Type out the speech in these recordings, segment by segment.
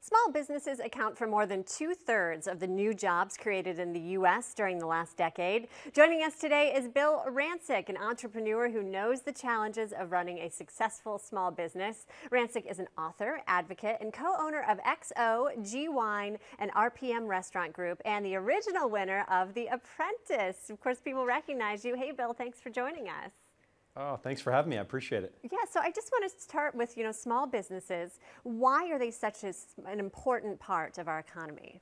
Small businesses account for more than 2/3 of the new jobs created in the U.S. during the last decade. Joining us today is Bill Rancic, an entrepreneur who knows the challenges of running a successful small business. Rancic is an author, advocate, and co-owner of XO, G Wine, and RPM Restaurant Group, and the original winner of The Apprentice. Of course, people recognize you. Hey, Bill, thanks for joining us. Oh, thanks for having me. I appreciate it. Yeah, so I just want to start with, small businesses. Why are they such an important part of our economy?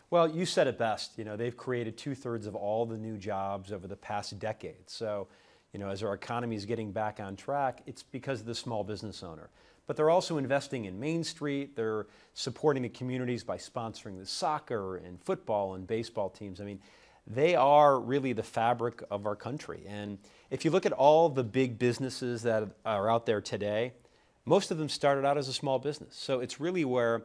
Well, you said it best. They've created 2/3 of all the new jobs over the past decade. So, as our economy is getting back on track, it's because of the small business owner. But they're also investing in Main Street. They're supporting the communities by sponsoring the soccer and football and baseball teams. They are really the fabric of our country. And if you look at all the big businesses that are out there today, most of them started out as a small business. So it's really where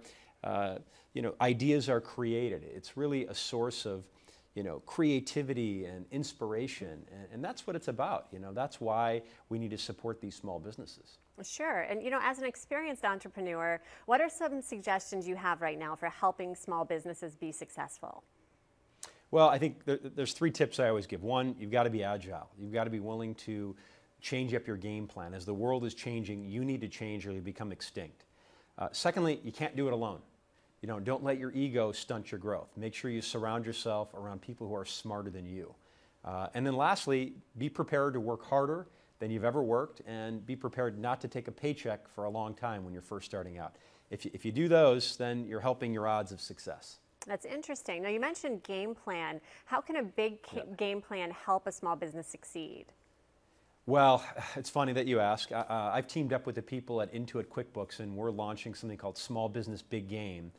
ideas are created. It's really a source of creativity and inspiration. And that's what it's about. That's why we need to support these small businesses. Sure. And, as an experienced entrepreneur, what are some suggestions you have right now for helping small businesses be successful? Well, I think there's 3 tips I always give. One, you've got to be agile. You've got to be willing to change up your game plan. As the world is changing, you need to change or you become extinct. Secondly, you can't do it alone. Don't let your ego stunt your growth. Make sure you surround yourself around people who are smarter than you. And then lastly, be prepared to work harder than you've ever worked, and be prepared not to take a paycheck for a long time when you're first starting out. If you do those, then you're helping your odds of success. That's interesting. Now, you mentioned game plan. How can a big game plan help a small business succeed? Well, it's funny that you ask. I've teamed up with the people at Intuit QuickBooks, and we're launching something called Small Business Big Game.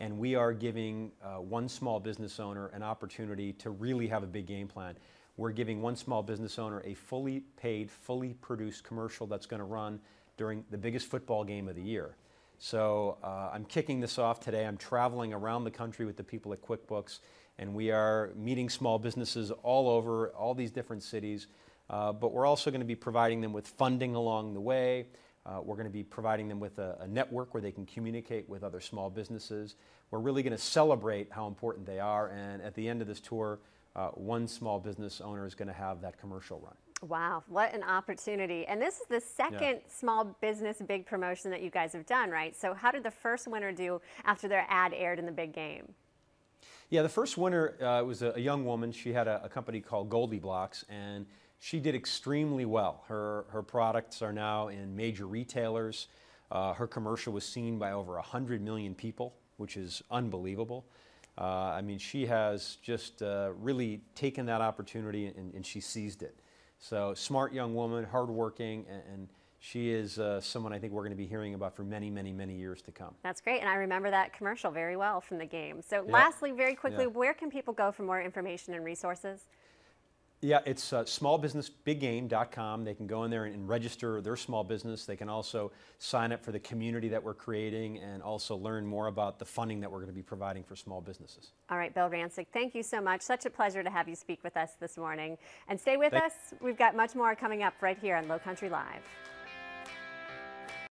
And we are giving one small business owner an opportunity to really have a big game plan. We're giving one small business owner a fully paid, fully produced commercial that's going to run during the biggest football game of the year. So I'm kicking this off today. I'm traveling around the country with the people at QuickBooks, and we are meeting small businesses all over, all these different cities. But we're also going to be providing them with funding along the way. We're going to be providing them with a network where they can communicate with other small businesses. We're really going to celebrate how important they are, and at the end of this tour, one small business owner is going to have that commercial run. Wow, what an opportunity. And this is the second small business big promotion that you guys have done, right? So how did the first winner do after their ad aired in the big game? Yeah, the first winner was a young woman. She had a company called Goldie Blocks, and she did extremely well. Her products are now in major retailers. Her commercial was seen by over 100 million people, which is unbelievable. She has just really taken that opportunity and she seized it. So smart young woman, hardworking, and she is someone I think we're going to be hearing about for many, many, many years to come. That's great, and I remember that commercial very well from the game. So lastly, very quickly, where can people go for more information and resources? Yeah, it's smallbusinessbiggame.com. They can go in there and register their small business. They can also sign up for the community that we're creating and also learn more about the funding that we're going to be providing for small businesses. All right, Bill Rancic, thank you so much. Such a pleasure to have you speak with us this morning. And stay with us. We've got much more coming up right here on Low Country Live.